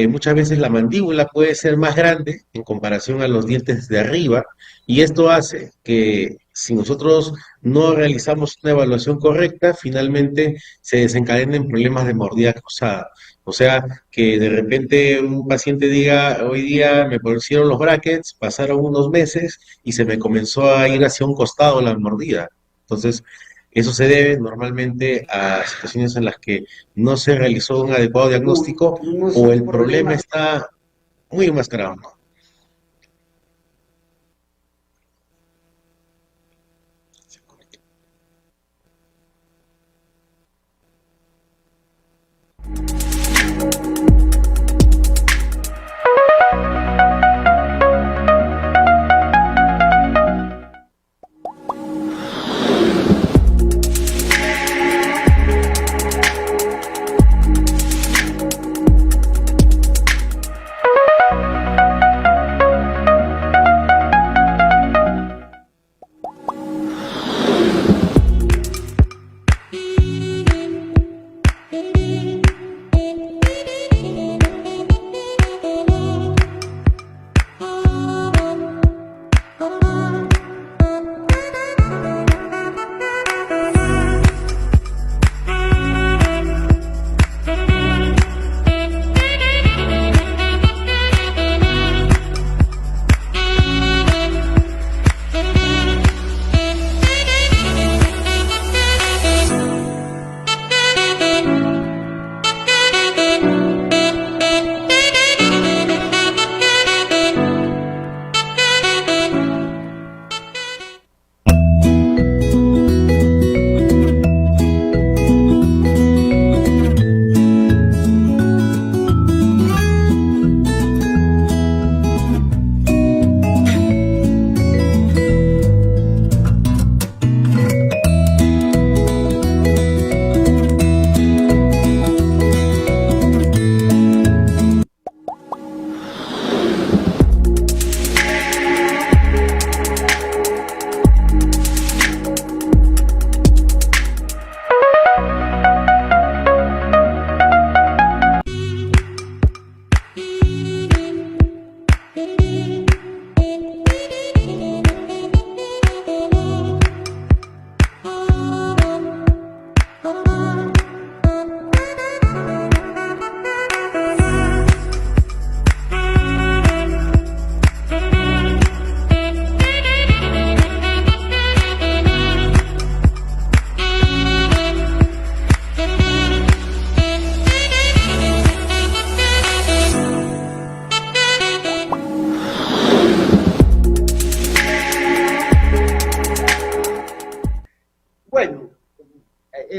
muchas veces la mandíbula puede ser más grande en comparación a los dientes de arriba y esto hace que si nosotros no realizamos una evaluación correcta, finalmente se desencadenen problemas de mordida cruzada. O sea, que de repente un paciente diga, hoy día me pusieron los brackets, pasaron unos meses y se me comenzó a ir hacia un costado la mordida. Entonces, eso se debe normalmente a situaciones en las que no se realizó un adecuado diagnóstico o el problema está muy enmascarado, ¿no?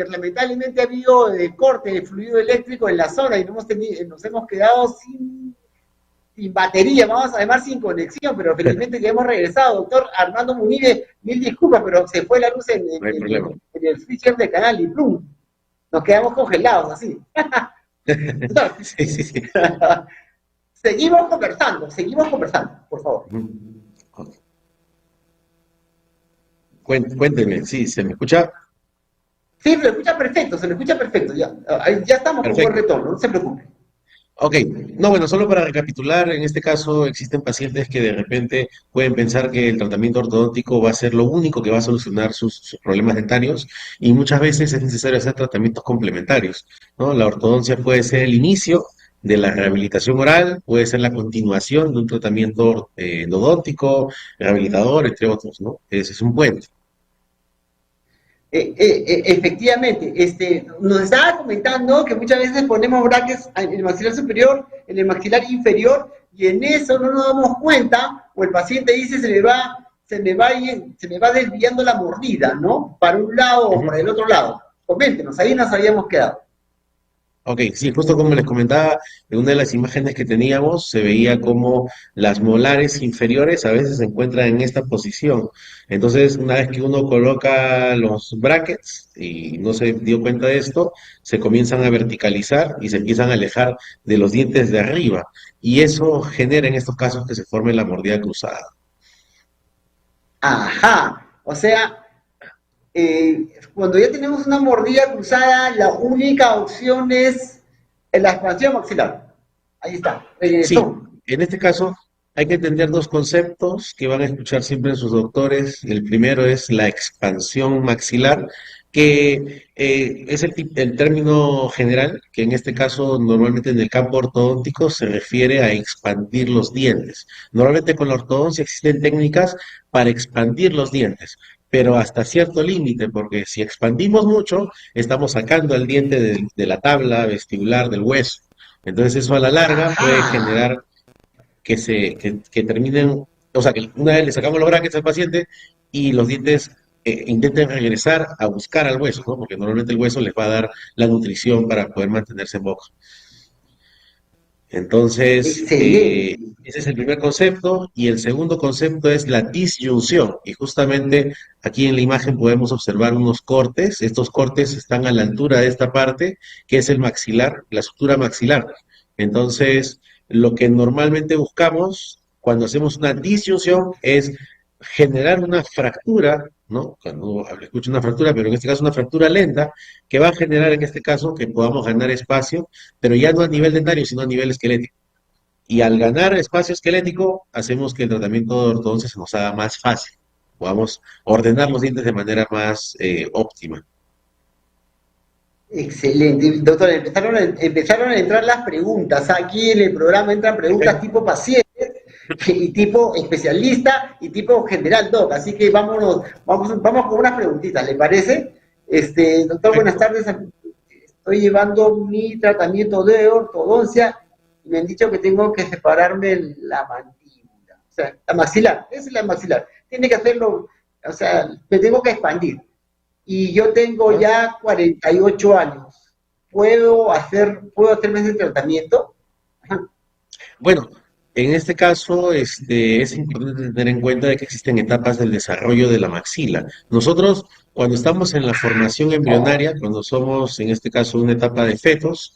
lamentablemente ha habido corte de fluido eléctrico en la zona y nos hemos quedado sin batería, vamos a llamar sin conexión, pero felizmente ya hemos regresado. Doctor Armando Munive, mil disculpas, pero se fue la luz No hay problema. en el switcher de canal y ¡plum! Nos quedamos congelados así. Doctor, Sí, sí, sí. seguimos conversando, por favor. Cuénteme, sí, ¿se me escucha? Sí, se lo escucha perfecto, ya. Ya estamos con buen Perfecto. retorno, no se preocupe. Ok, no, bueno, solo para recapitular, en este caso existen pacientes que de repente pueden pensar que el tratamiento ortodóntico va a ser lo único que va a solucionar sus problemas dentarios y muchas veces es necesario hacer tratamientos complementarios, ¿no? La ortodoncia puede ser el inicio de la rehabilitación oral, puede ser la continuación de un tratamiento endodóntico, rehabilitador, entre otros, ¿no? Ese es un puente. Efectivamente, nos estaba comentando que muchas veces ponemos brackets en el maxilar superior, en el maxilar inferior, y en eso no nos damos cuenta, o el paciente dice se me va desviando la mordida, ¿no? Para un lado o Ujú. para el otro lado. Coméntenos, ahí nos habíamos quedado. Ok, sí, justo como les comentaba, en una de las imágenes que teníamos se veía como las molares inferiores a veces se encuentran en esta posición. Entonces, una vez que uno coloca los brackets y no se dio cuenta de esto, se comienzan a verticalizar y se empiezan a alejar de los dientes de arriba. Y eso genera en estos casos que se forme la mordida cruzada. Ajá, o sea, cuando ya tenemos una mordida cruzada, la única opción es la expansión maxilar. Ahí está, Sí, regresó. en este caso hay que entender dos conceptos que van a escuchar siempre en sus doctores. El primero es la expansión maxilar, que es el término general, que en este caso normalmente en el campo ortodóntico se refiere a expandir los dientes. Normalmente con la ortodoncia existen técnicas para expandir los dientes, pero hasta cierto límite, porque si expandimos mucho, estamos sacando el diente de la tabla vestibular del hueso. Entonces eso a la larga puede Ajá. generar que terminen, o sea, que una vez le sacamos los brackets al paciente y los dientes intenten regresar a buscar al hueso, ¿no? Porque normalmente el hueso les va a dar la nutrición para poder mantenerse en boca. Entonces, Excelente. ese es el primer concepto y el segundo concepto es la disyunción. Y justamente aquí en la imagen podemos observar unos cortes. Estos cortes están a la altura de esta parte, que es el maxilar, la sutura maxilar. Entonces, lo que normalmente buscamos cuando hacemos una disyunción es generar una fractura, ¿no? Cuando escucho una fractura, pero en este caso una fractura lenta, que va a generar en este caso que podamos ganar espacio pero ya no a nivel dentario, sino a nivel esquelético. Y al ganar espacio esquelético, hacemos que el tratamiento de ortodoncia se nos haga más fácil. Podamos ordenar los dientes de manera más óptima. Excelente. Doctor, empezaron a entrar las preguntas. Aquí en el programa entran preguntas Perfecto. tipo paciente y tipo especialista y tipo general doc. Así que vamos con unas preguntitas, ¿le parece? Doctor, buenas Perfecto. tardes. Estoy llevando mi tratamiento de ortodoncia y me han dicho que tengo que separarme la mandíbula. O sea, la maxilar, esa es la maxilar. Tiene que hacerlo, o sea, me tengo que expandir y yo tengo ¿No? ya 48 años. Puedo hacerme ese tratamiento? Ajá. Bueno, en este caso, es importante tener en cuenta de que existen etapas del desarrollo de la maxila. Nosotros, cuando estamos en la formación embrionaria, cuando somos, en este caso, una etapa de fetos,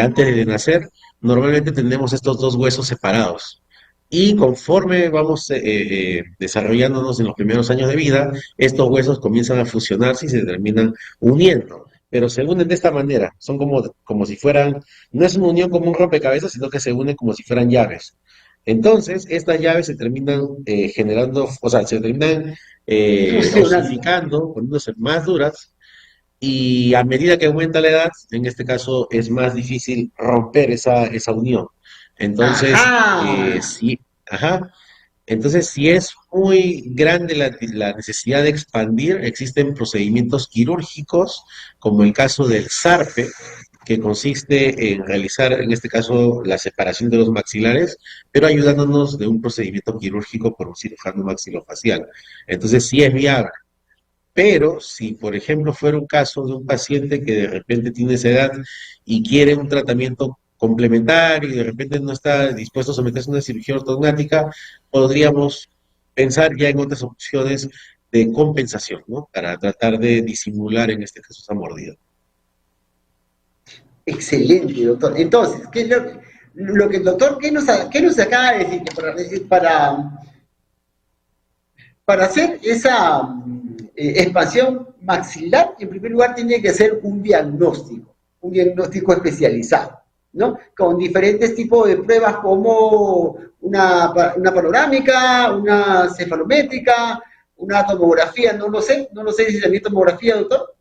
antes de nacer, normalmente tenemos estos dos huesos separados. Y conforme vamos desarrollándonos en los primeros años de vida, estos huesos comienzan a fusionarse y se terminan uniendo. Pero se unen de esta manera, son como si fueran no es una unión como un rompecabezas, sino que se unen como si fueran llaves. Entonces, estas llaves se terminan generando, o sea, se terminan Funcionando. osificando, poniéndose más duras, y a medida que aumenta la edad, en este caso es más difícil romper esa unión. Entonces, Ajá. sí, ajá, entonces, si es muy grande la necesidad de expandir, existen procedimientos quirúrgicos, como el caso del SARPE, que consiste en realizar, en este caso, la separación de los maxilares, pero ayudándonos de un procedimiento quirúrgico por un cirujano maxilofacial. Entonces, sí es viable, Pero si, por ejemplo, fuera un caso de un paciente que de repente tiene esa edad y quiere un tratamiento complementario y de repente no está dispuesto a someterse a una cirugía ortognática, podríamos pensar ya en otras opciones de compensación, ¿no? Para tratar de disimular en este caso esa mordida. Excelente, doctor. Entonces, ¿qué es lo que el doctor, qué nos acaba de decir? Que para hacer esa expansión maxilar, en primer lugar tiene que ser un diagnóstico especializado, ¿no? Con diferentes tipos de pruebas como una panorámica, una cefalométrica, una tomografía, no lo sé si también tomografía, doctor.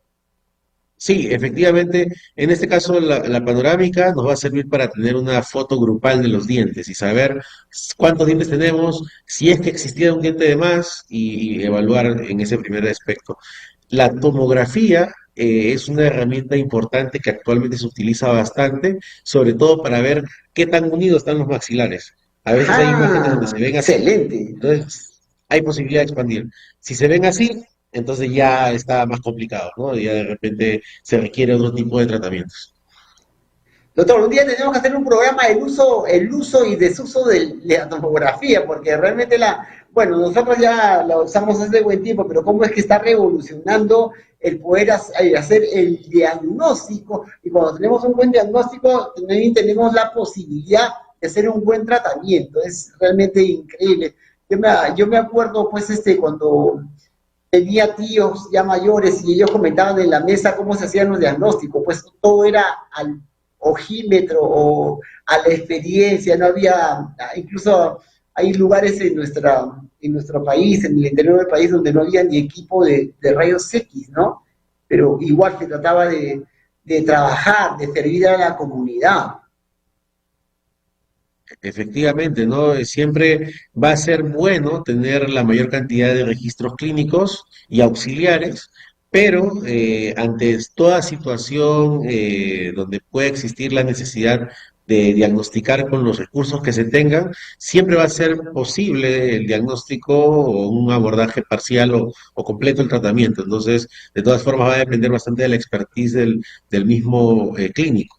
Sí, efectivamente, en este caso la panorámica nos va a servir para tener una foto grupal de los dientes y saber cuántos dientes tenemos, si es que existiera un diente de más y evaluar en ese primer aspecto. La tomografía es una herramienta importante que actualmente se utiliza bastante, sobre todo para ver qué tan unidos están los maxilares. A veces hay imágenes donde se Ah, ven así, excelente. entonces hay posibilidad de expandir. Si se ven así, entonces ya está más complicado, ¿no? Ya de repente se requiere otro tipo de tratamientos. Doctor, un día tenemos que hacer un programa el uso y desuso de la tomografía, porque realmente bueno, nosotros ya la usamos hace buen tiempo, pero cómo es que está revolucionando el poder hacer el diagnóstico, y cuando tenemos un buen diagnóstico, también tenemos la posibilidad de hacer un buen tratamiento, es realmente increíble. Yo me acuerdo, pues, cuando tenía tíos ya mayores y ellos comentaban en la mesa cómo se hacían los diagnósticos, pues todo era al ojímetro o a la experiencia, no había, incluso hay lugares en nuestro país, en el interior del país, donde no había ni equipo de rayos X, ¿no? Pero igual se trataba de trabajar, de servir a la comunidad. Efectivamente, ¿no? Siempre va a ser bueno tener la mayor cantidad de registros clínicos y auxiliares, pero ante toda situación donde puede existir la necesidad de diagnosticar con los recursos que se tengan, siempre va a ser posible el diagnóstico o un abordaje parcial o completo el tratamiento. Entonces, de todas formas, va a depender bastante de la expertise del mismo clínico.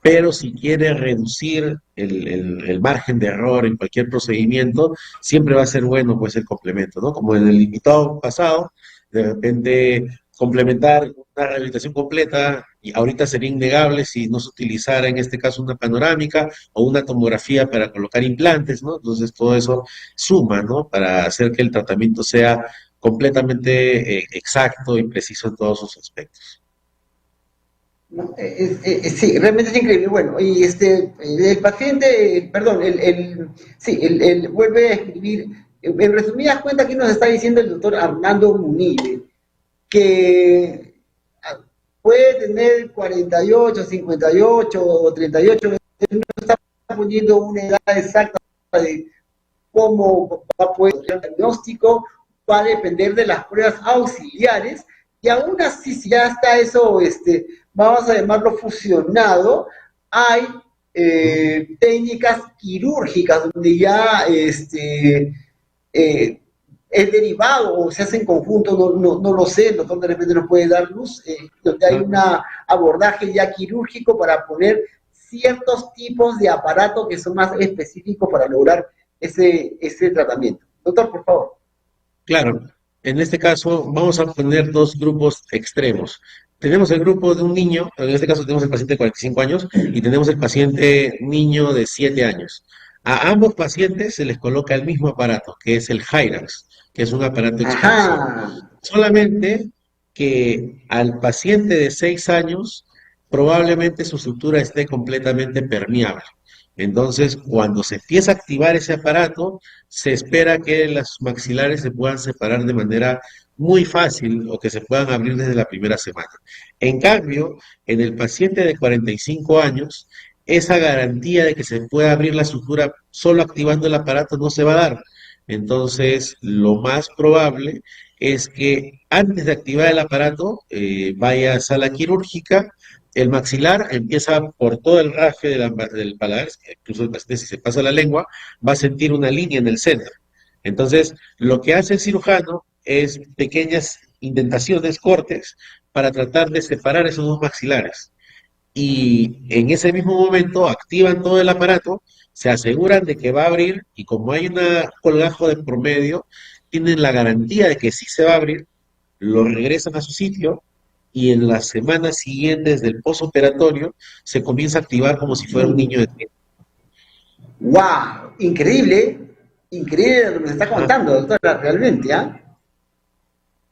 Pero si quiere reducir el margen de error en cualquier procedimiento, siempre va a ser bueno pues el complemento, ¿no? Como en el invitado pasado, de repente complementar una rehabilitación completa, y ahorita sería innegable si no se utilizara en este caso una panorámica o una tomografía para colocar implantes, ¿no? Entonces todo eso suma, ¿no? Para hacer que el tratamiento sea completamente exacto y preciso en todos sus aspectos. ¿No? Sí, realmente es increíble. Bueno, y el paciente, perdón, sí, vuelve a escribir. En resumidas cuentas, aquí nos está diciendo el doctor Armando Munive, que puede tener 48, 58 o 38, él no está poniendo una edad exacta de cómo va a poder ser el diagnóstico, va a depender de las pruebas auxiliares, y aún así, si ya está eso, vamos a llamarlo fusionado, hay técnicas quirúrgicas donde ya eh, es derivado o se hace en conjunto, no lo sé, el doctor de repente nos puede dar luz, donde hay un abordaje ya quirúrgico para poner ciertos tipos de aparatos que son más específicos para lograr ese tratamiento. Doctor, por favor. Claro, en este caso vamos a poner dos grupos extremos. Tenemos el grupo de un niño, en este caso tenemos el paciente de 45 años y tenemos el paciente niño de 7 años. A ambos pacientes se les coloca el mismo aparato, que es el Hyrax, que es un aparato expansor. Ajá. Solamente que al paciente de 6 años probablemente su sutura esté completamente permeable. Entonces, cuando se empieza a activar ese aparato, se espera que las maxilares se puedan separar de manera muy fácil o que se puedan abrir desde la primera semana. En cambio, en el paciente de 45 años, esa garantía de que se pueda abrir la sutura solo activando el aparato no se va a dar. Entonces, lo más probable es que antes de activar el aparato, vaya a sala quirúrgica, el maxilar empieza por todo el raje del paladar, incluso el paciente si se pasa la lengua, va a sentir una línea en el centro. Entonces, lo que hace el cirujano es pequeñas indentaciones, cortes, para tratar de separar esos dos maxilares. Y en ese mismo momento activan todo el aparato, se aseguran de que va a abrir y como hay una colgajo de por medio, tienen la garantía de que sí se va a abrir, lo regresan a su sitio y en las semanas siguientes del posoperatorio se comienza a activar como si fuera un niño de 3. ¡Wow! Increíble, increíble lo que nos está Ajá. contando, doctora, realmente, ¿ah?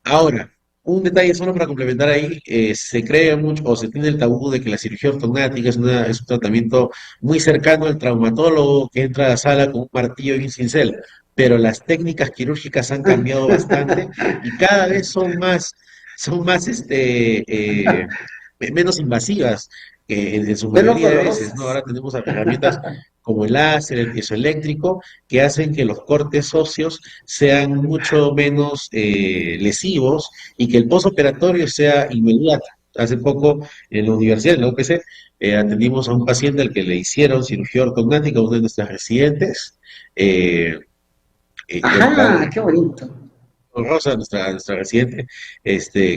Ahora, un detalle solo para complementar ahí, se cree mucho o se tiene el tabú de que la cirugía ortognática es un tratamiento muy cercano al traumatólogo que entra a la sala con un martillo y un cincel, pero las técnicas quirúrgicas han cambiado bastante y cada vez son más menos invasivas en su Menos mayoría de veces, ¿no? dolorosas. Ahora tenemos herramientas como el láser, el piezoeléctrico, que hacen que los cortes óseos sean mucho menos lesivos y que el postoperatorio sea inmediato. Hace poco en la universidad, en la UPC, atendimos a un paciente al que le hicieron cirugía ortognática, una de nuestras residentes, eh, Ajá, qué bonito. Rosa, nuestra residente,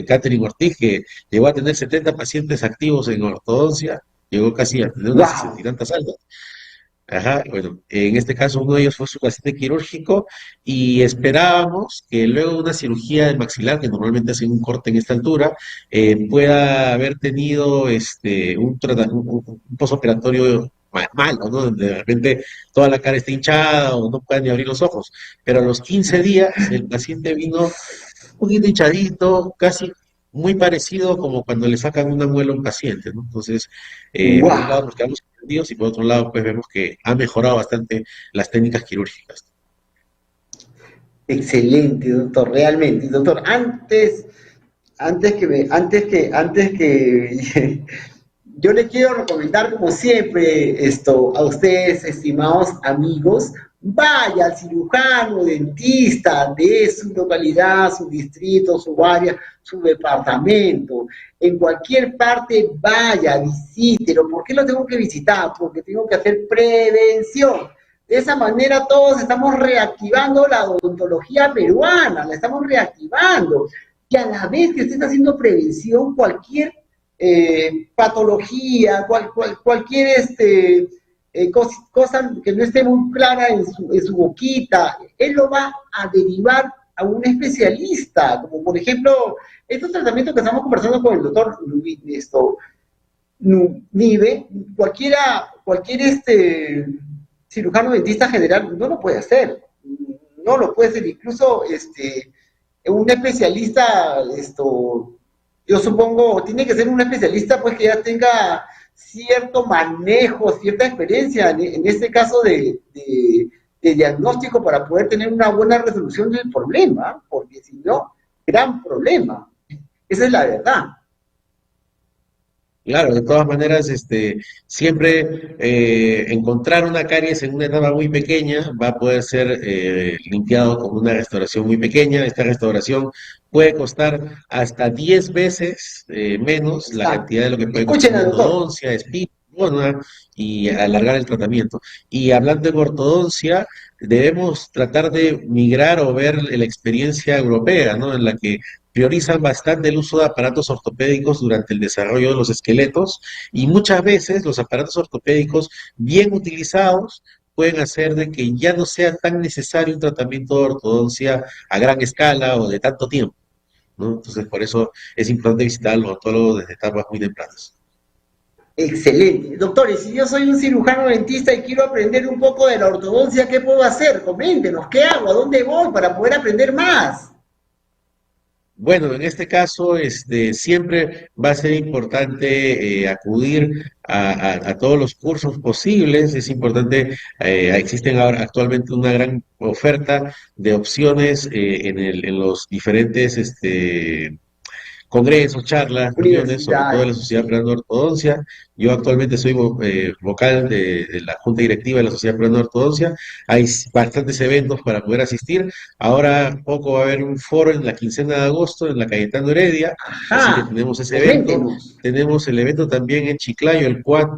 Catherine Ortiz, que llegó a tener 70 pacientes activos en ortodoncia, llegó casi a tener unas 60 y ¡Wow! tantas altas. Ajá, bueno, en este caso uno de ellos fue su paciente quirúrgico y esperábamos que luego de una cirugía de maxilar, que normalmente hacen un corte en esta altura, pueda haber tenido un posoperatorio malo, ¿no? Donde de repente toda la cara está hinchada o no puede ni abrir los ojos. Pero a los 15 días el paciente vino un poquito hinchadito, casi muy parecido como cuando le sacan una muela a un paciente, ¿no? Entonces, por un lado ¡Wow! nos quedamos sorprendidos y por otro lado, pues vemos que ha mejorado bastante las técnicas quirúrgicas. Excelente, doctor, realmente. Doctor, antes que yo le quiero recomendar, como siempre, a ustedes, estimados amigos, vaya al cirujano, dentista de su localidad, su distrito, su área, su departamento. En cualquier parte, vaya, visítelo. ¿Por qué lo tengo que visitar? Porque tengo que hacer prevención. De esa manera todos estamos reactivando la odontología peruana, la estamos reactivando. Y a la vez que usted está haciendo prevención, cualquier patología, cualquier cosa que no esté muy clara en su boquita, él lo va a derivar a un especialista, como por ejemplo, estos tratamientos que estamos conversando con el doctor Nive, cualquier cirujano dentista general no lo puede hacer, no lo puede hacer, incluso un especialista, yo supongo, tiene que ser un especialista pues que ya tenga cierto manejo, cierta experiencia, en este caso de diagnóstico para poder tener una buena resolución del problema, porque si no, gran problema. Esa es la verdad. Claro, de todas maneras, siempre encontrar una caries en una etapa muy pequeña va a poder ser limpiado con una restauración muy pequeña. Esta restauración puede costar hasta 10 veces menos la Exacto. cantidad de lo que puede costar Escuchen una al doctor. endodoncia, espín, y alargar el tratamiento. Y hablando en ortodoncia, debemos tratar de migrar o ver la experiencia europea, ¿no? En la que priorizan bastante el uso de aparatos ortopédicos durante el desarrollo de los esqueletos y muchas veces los aparatos ortopédicos bien utilizados pueden hacer de que ya no sea tan necesario un tratamiento de ortodoncia a gran escala o de tanto tiempo, ¿no? Entonces, por eso es importante visitar al odontólogo desde etapas muy tempranas. Excelente. Doctores, si yo soy un cirujano dentista y quiero aprender un poco de la ortodoncia, ¿qué puedo hacer? Coméntenos, ¿qué hago? ¿A dónde voy para poder aprender más? Bueno, en este caso, siempre va a ser importante acudir a todos los cursos posibles. Es importante, existen ahora actualmente una gran oferta de opciones en los diferentes congresos, charlas, reuniones, sobre todo de la Universidades, Sociedad sí. Peruana de Ortodoncia. Yo actualmente soy vocal de la Junta Directiva de la Sociedad Peruana de Ortodoncia. Hay bastantes eventos para poder asistir. Ahora poco va a haber un foro en la quincena de agosto en la Cayetano Heredia, así que Ajá, tenemos ese evento. coméntenos. Tenemos el evento también en Chiclayo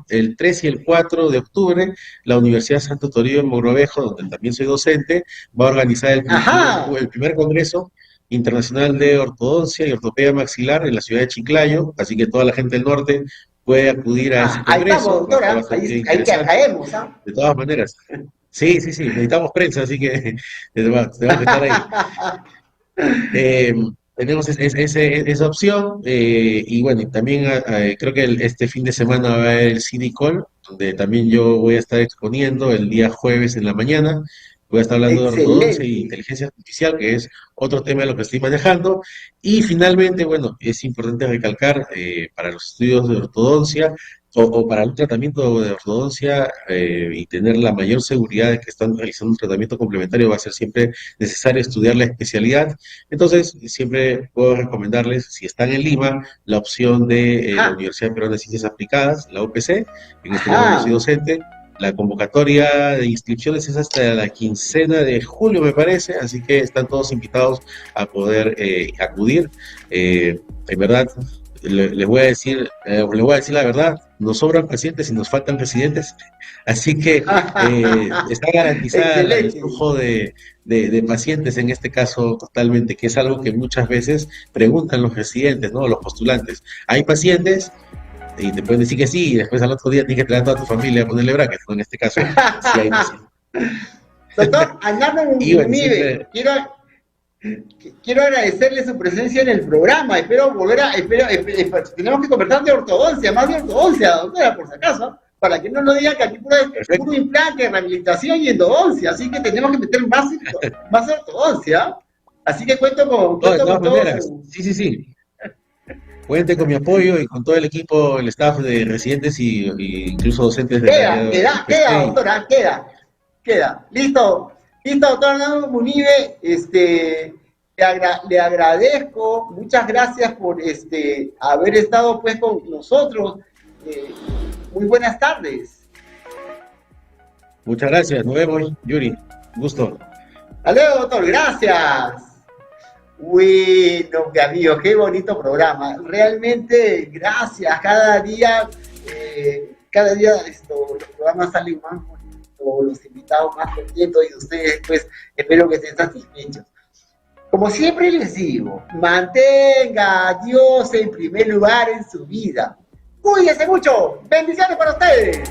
el 3 y el 4 de octubre. La Universidad Santo Toribio en Mogrovejo, donde también soy docente, va a organizar Ajá, el primer congreso Internacional de Ortodoncia y Ortopedia Maxilar en la ciudad de Chiclayo, así que toda la gente del norte puede acudir a ese Ahí estamos, congreso, va a estar doctora, bastante ahí que interesante, caemos, ¿ah? de todas maneras. Sí, sí, sí, necesitamos prensa, así que tenemos que estar ahí. Eh, tenemos esa opción y bueno, y también creo que este fin de semana va a haber el CIDICOL, donde también yo voy a estar exponiendo el día jueves en la mañana. Voy a estar hablando de ortodoncia y Excelente. inteligencia artificial, que es otro tema de lo que estoy manejando. Y finalmente, bueno, es importante recalcar para los estudios de ortodoncia o para un tratamiento de ortodoncia y tener la mayor seguridad de que están realizando un tratamiento complementario, va a ser siempre necesario estudiar la especialidad. Entonces, siempre puedo recomendarles, si están en Lima, la opción de la Ajá, Universidad Peruana de Ciencias Aplicadas, la UPC. En este caso yo soy ajá. docente. La convocatoria de inscripciones es hasta la quincena de julio, me parece, así que están todos invitados a poder acudir. En verdad, les voy a decir la verdad, nos sobran pacientes y nos faltan residentes, así que está garantizada el Excelente. flujo de pacientes en este caso totalmente, que es algo que muchas veces preguntan los residentes, ¿no? Los postulantes. Hay pacientes y te pueden decir que sí, y después al otro día tienes que traer a toda tu familia a ponerle brackets, ¿no? En este caso, sí hay pacientes. Doctor Arnaldo Y bueno, Munive, siempre, quiero agradecerle su presencia en el programa. Espero volver a. Tenemos que conversar de ortodoncia, más de ortodoncia, doctora, por si acaso, para que no nos digan que aquí puro perfecto. implante, rehabilitación y endodoncia. Así que tenemos que meter más ortodoncia. Así que No, de cuento todas con todo maneras, su. sí, sí, sí. Cuente con mi apoyo y con todo el equipo, el staff de residentes y incluso docentes del área de Queda, UPC. doctora, queda. Listo, doctor Arnaldo Munive, le agradezco, muchas gracias por haber estado pues con nosotros. Eh, Muy buenas tardes. Muchas gracias, nos vemos, Yuri. Gusto. Hasta luego, doctor, gracias. Bueno, mi amigo, qué bonito programa. Realmente, gracias. Cada día los programas salen más bonitos, los invitados más contentos y ustedes, pues, espero que estén satisfechos. Como siempre les digo, mantenga a Dios en primer lugar en su vida. Cuídense mucho. Bendiciones para ustedes.